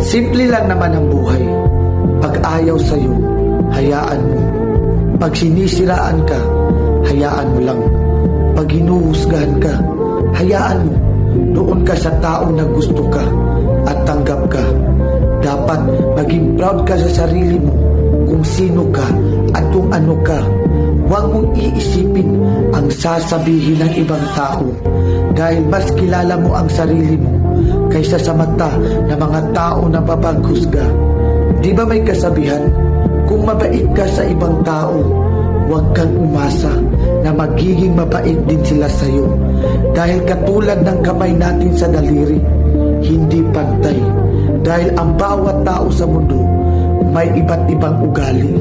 Simple lang naman ang buhay. Pag ayaw sa'yo, hayaan mo. Pag sinisiraan ka, hayaan mo lang. Pag hinuhusgahan ka, hayaan mo. Doon ka sa tao na gusto ka at tanggap ka. Dapat maging proud ka sa sarili mo kung sino ka at kung ano ka. Huwag mong iisipin ang sasabihin ng ibang tao dahil mas kilala mo ang sarili mo kaysa sa mata ng mga tao na papaghusga. Di ba may kasabihan, kung mabait ka sa ibang tao, huwag kang umasa na magiging mabait din sila sa iyo. Dahil katulad ng kamay natin sa daliri, hindi pantay. Dahil ang bawat tao sa mundo may iba't ibang ugali.